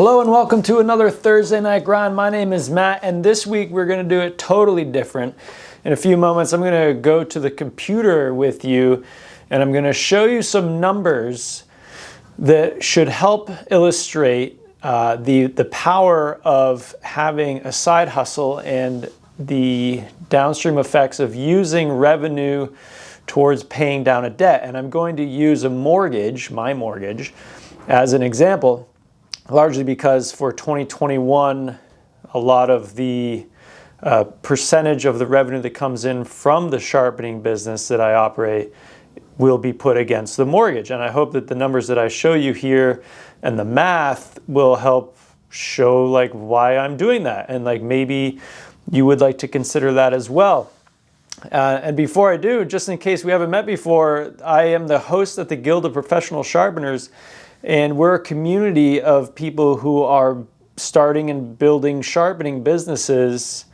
Hello and welcome to another Thursday Night Grind. My name is Matt, and this week we're going to do it totally different. In a few moments, I'm going to go to the computer with you, and I'm going to show you some numbers that should help illustrate the power of having a side hustle and the downstream effects of using revenue towards paying down a debt. And I'm going to use a mortgage, my mortgage, as an example. Largely because for 2021, a lot of the percentage of the revenue that comes in from the sharpening business that I operate will be put against the mortgage. And I hope that the numbers that I show you here and the math will help show like why I'm doing that. And like maybe you would like to consider that as well. And before I do, just in case we haven't met before, I am the host at the Guild of Professional Sharpeners. And we're a community of people who are starting and building sharpening businesses,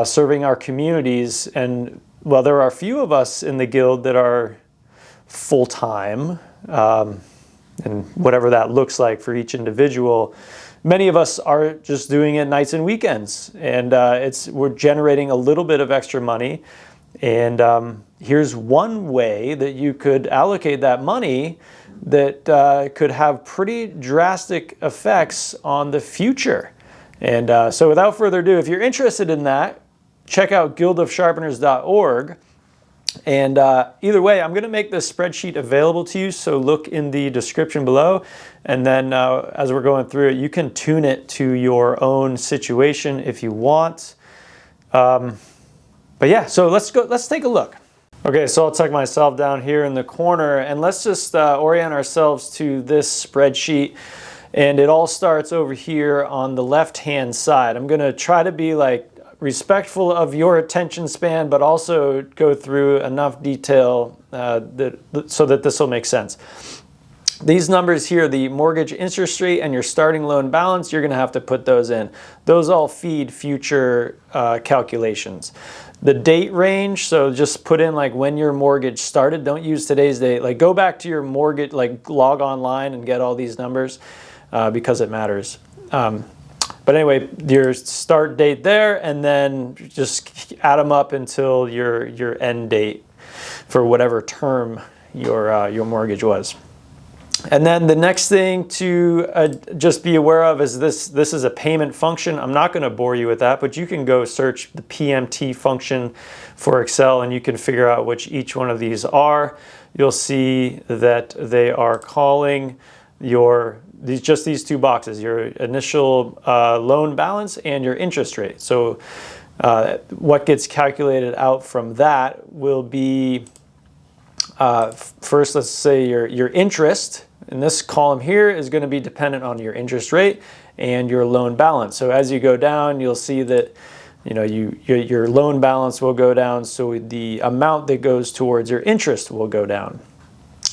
serving our communities. And well, there are a few of us in the guild that are full-time, and whatever that looks like for each individual. Many of us are just doing it nights and weekends, and we're generating a little bit of extra money. And here's one way that you could allocate that money that could have pretty drastic effects on the future. And so without further ado, if you're interested in that, check out guildofsharpeners.org. And either way, I'm going to make this spreadsheet available to you, so look in the description below. And then as we're going through it, you can tune it to your own situation if you want. But yeah, so let's take a look. Okay, so I'll tuck myself down here in the corner, and let's just orient ourselves to this spreadsheet. And it all starts over here on the left-hand side. I'm going to try to be like respectful of your attention span, but also go through enough detail so that this will make sense. These numbers here, the mortgage interest rate and your starting loan balance, you're going to have to put those in. Those all feed future calculations. The date range, so just put in like when your mortgage started. Don't use today's date. Like go back to your mortgage, like log online and get all these numbers because it matters. But anyway, your start date there, and then just add them up until your end date for whatever term your mortgage was. And then the next thing to just be aware of is this is a payment function. I'm not going to bore you with that, but you can go search the PMT function for Excel and you can figure out which each one of these are. You'll see that they are calling just these two boxes, your initial loan balance and your interest rate. So what gets calculated out from that will be first, let's say your interest. And this column here is going to be dependent on your interest rate and your loan balance. So as you go down, you'll see that your loan balance will go down, so the amount that goes towards your interest will go down.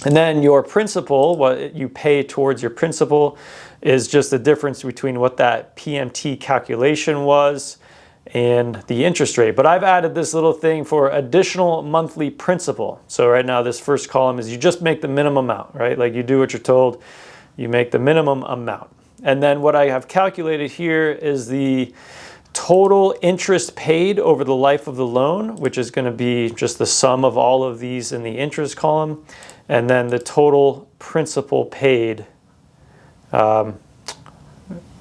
And then your principal, what you pay towards your principal, is just the difference between what that PMT calculation was and the interest rate. But I've added this little thing for additional monthly principal. So right now this first column is you just make the minimum amount, right? Like you do what you're told, you make the minimum amount. And then what I have calculated here is the total interest paid over the life of the loan, which is going to be just the sum of all of these in the interest column, and then the total principal paid,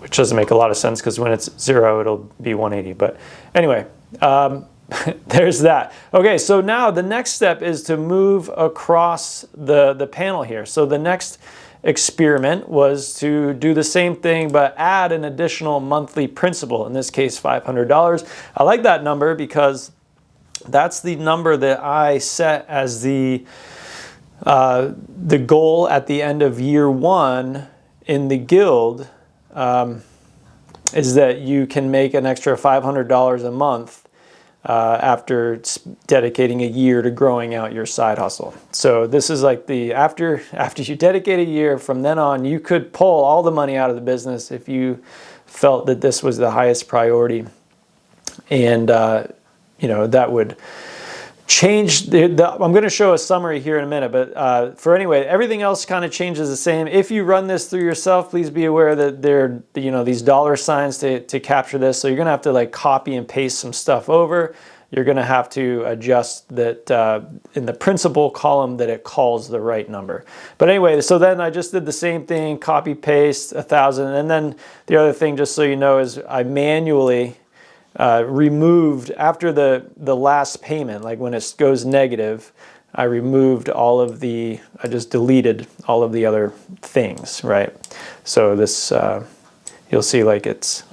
which doesn't make a lot of sense because when it's zero, it'll be 180. But anyway, there's that. Okay, so now the next step is to move across the panel here. So the next experiment was to do the same thing, but add an additional monthly principal, in this case, $500. I like that number because that's the number that I set as the goal at the end of year one in the guild. Is that you can make an extra $500 a month after dedicating a year to growing out your side hustle. So this is like after you dedicate a year, from then on, you could pull all the money out of the business if you felt that this was the highest priority. And that would I'm going to show a summary here in a minute, but for anyway, everything else kind of changes the same. If you run this through yourself, please be aware that there are, these dollar signs to capture this. So you're going to have to like copy and paste some stuff over. You're going to have to adjust that in the principal column that it calls the right number. But anyway, so then I just did the same thing, copy, paste 1,000. And then the other thing, just so you know, is I manually removed after the last payment, like when it goes negative, I removed I just deleted all of the other things, right? So this, you'll see like it's,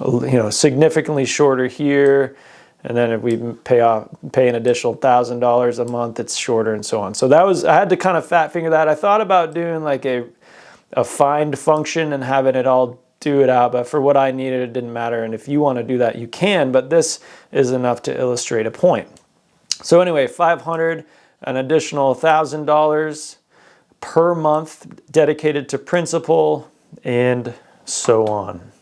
significantly shorter here. And then if we pay an additional $1,000 a month, it's shorter and so on. So I had to kind of fat finger that. I thought about doing like a find function and having it all do it out, but for what I needed, it didn't matter. And if you want to do that, you can, but this is enough to illustrate a point. So anyway, 500, an additional $1,000 per month dedicated to principal, and so on.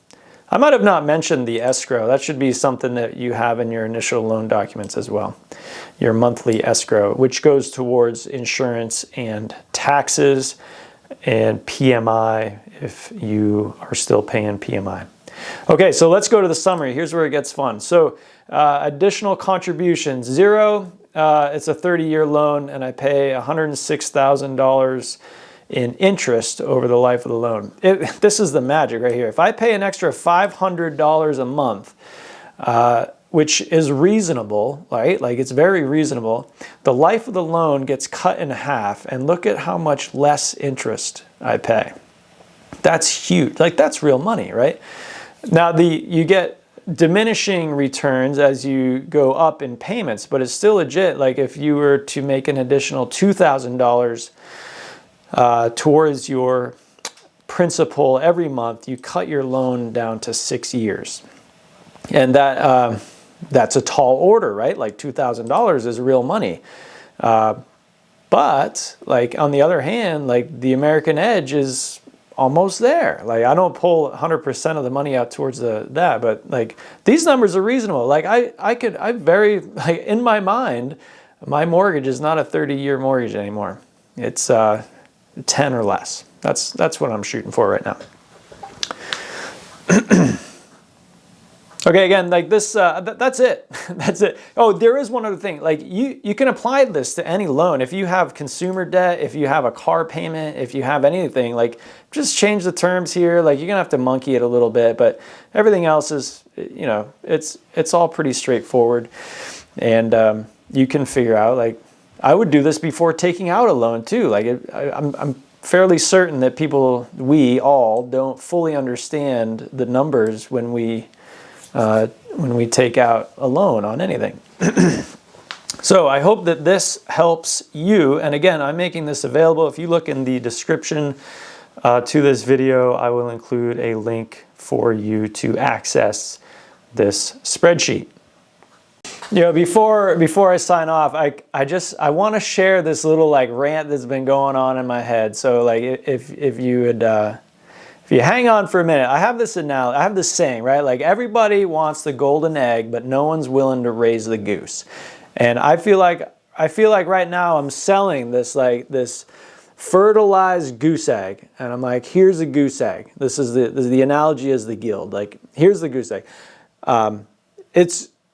I might have not mentioned the escrow. That should be something that you have in your initial loan documents as well. Your monthly escrow, which goes towards insurance and taxes and PMI if you are still paying PMI. Okay, so let's go to the summary. Here's where it gets fun. So additional contributions, 0. It's a 30-year loan, and I pay $106,000 in interest over the life of the loan. This is the magic right here. If I pay an extra $500 a month, which is reasonable, right? Like it's very reasonable. The life of the loan gets cut in half, and look at how much less interest I pay. That's huge. Like that's real money, right? Now you get diminishing returns as you go up in payments, but it's still legit. Like if you were to make an additional $2,000 towards your principal every month, you cut your loan down to 6 years. And that's a tall order, right? Like $2,000 is real money. But like on the other hand, like the American edge is almost there. Like I don't pull 100% of the money out towards that, but like these numbers are reasonable. Like in my mind, my mortgage is not a 30-year mortgage anymore. It's 10 or less. That's what I'm shooting for right now. Okay, again, like this, that's it. That's it. Oh, there is one other thing. Like you can apply this to any loan. If you have consumer debt, if you have a car payment, if you have anything, like just change the terms here. Like you're gonna have to monkey it a little bit, but everything else is, it's all pretty straightforward. And you can figure out, like, I would do this before taking out a loan too. Like I'm fairly certain that we all don't fully understand the numbers when we take out a loan on anything. So I hope that this helps you. And again, I'm making this available. If you look in the description to this video, I will include a link for you to access this spreadsheet. Before I sign off, I want to share this little like rant that's been going on in my head. So like if you hang on for a minute, I have this saying, right? Like everybody wants the golden egg, but no one's willing to raise the goose. And I feel like right now I'm selling this fertilized goose egg, and I'm like, here's a goose egg. This is the analogy is the guild. Like here's the goose egg.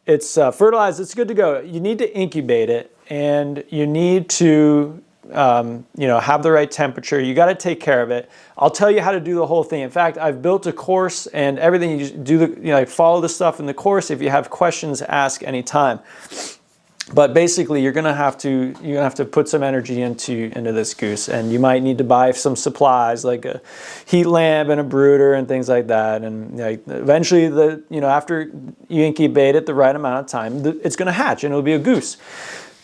It's fertilized. It's good to go. You need to incubate it, and you need to have the right temperature. You got to take care of it. I'll tell you how to do the whole thing. In fact, I've built a course, and everything you do, follow the stuff in the course. If you have questions, ask anytime. But basically, you're gonna have to put some energy into this goose, and you might need to buy some supplies like a heat lamp and a brooder and things like that. And eventually, after you incubate it the right amount of time, it's gonna hatch and it'll be a goose.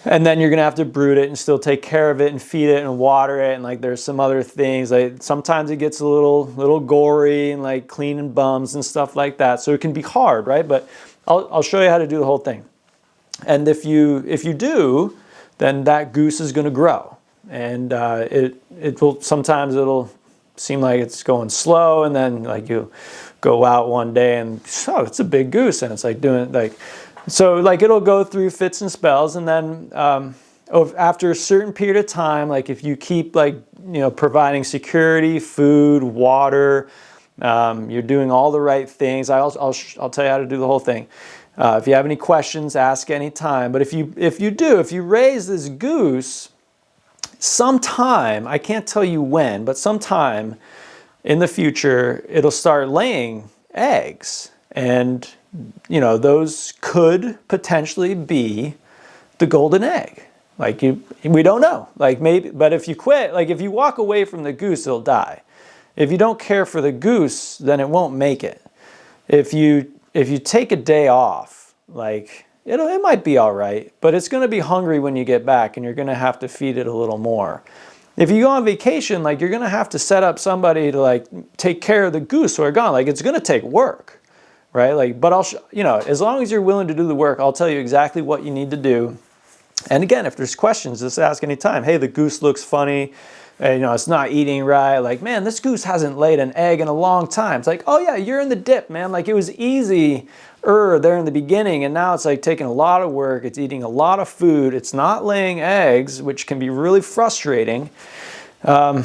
And then you're gonna have to brood it and still take care of it and feed it and water it, and like there's some other things. Like sometimes it gets a little gory and like cleaning bums and stuff like that. So it can be hard, right? But I'll show you how to do the whole thing. And if you do, then that goose is going to grow, and sometimes it'll seem like it's going slow, and then like you go out one day and it's a big goose, and it's like doing like so like it'll go through fits and spells, and then after a certain period of time, like if you keep like, you know, providing security, food, water, you're doing all the right things. I'll tell you how to do the whole thing. If you have any questions, ask anytime. But if you raise this goose, sometime, I can't tell you when, but sometime in the future, it'll start laying eggs. And, you know, those could potentially be the golden egg. Like we don't know. Like maybe, but if you quit, like if you walk away from the goose, it'll die. If you don't care for the goose, then it won't make it. If you take a day off, like it might be all right, but it's going to be hungry when you get back, and you're going to have to feed it a little more. If you go on vacation, like you're going to have to set up somebody to like take care of the goose while you're gone. Like it's going to take work, right? Like, but you know, as long as you're willing to do the work, I'll tell you exactly what you need to do. And again, if there's questions, just ask anytime. Hey, the goose looks funny. You know, it's not eating right. Like, man, this goose hasn't laid an egg in a long time. It's like, oh yeah, you're in the dip, man. Like it was easy there in the beginning, and now it's like taking a lot of work. It's eating a lot of food. It's not laying eggs, which can be really frustrating. But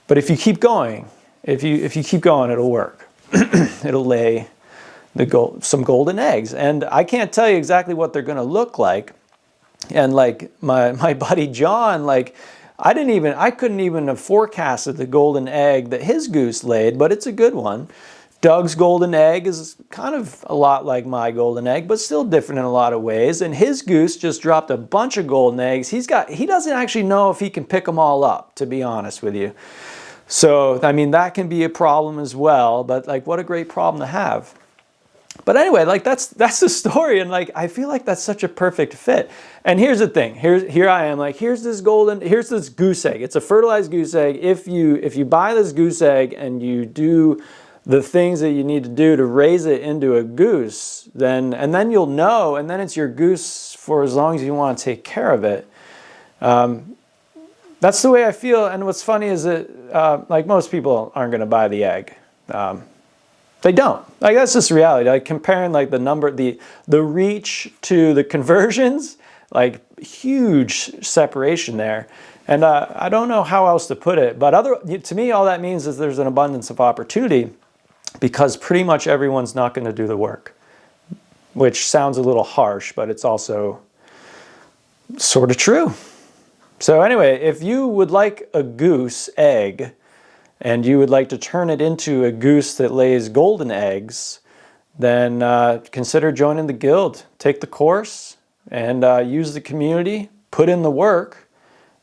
if you keep going, if you keep going, it'll work. It'll lay some golden eggs. And I can't tell you exactly what they're going to look like. And like my buddy John, like I couldn't even have forecasted the golden egg that his goose laid, but it's a good one. Doug's golden egg is kind of a lot like my golden egg, but still different in a lot of ways. And his goose just dropped a bunch of golden eggs. He doesn't actually know if he can pick them all up, to be honest with you. So, I mean, that can be a problem as well, but like what a great problem to have. But anyway, like that's the story, and like I feel like that's such a perfect fit. And here's the thing. Here I am, like here's this goose egg. It's a fertilized goose egg. If you buy this goose egg and you do the things that you need to do to raise it into a goose, then you'll know, and then it's your goose for as long as you want to take care of it. That's the way I feel. And what's funny is that like most people aren't going to buy the egg. They don't. Like that's just reality. Like comparing like the reach to the conversions, like huge separation there. And I don't know how else to put it, but to me, all that means is there's an abundance of opportunity, because pretty much everyone's not going to do the work, which sounds a little harsh, but it's also sort of true. So anyway, if you would like a goose egg, and you would like to turn it into a goose that lays golden eggs, then consider joining the guild. Take the course and use the community, put in the work,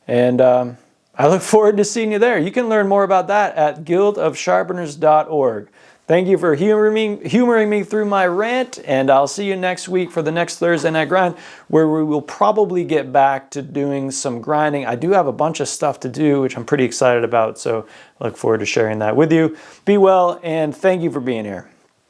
and I look forward to seeing you there. You can learn more about that at guildofsharpeners.org. Thank you for humoring me through my rant, and I'll see you next week for the next Thursday Night Grind, where we will probably get back to doing some grinding. I do have a bunch of stuff to do, which I'm pretty excited about, so I look forward to sharing that with you. Be well, and thank you for being here.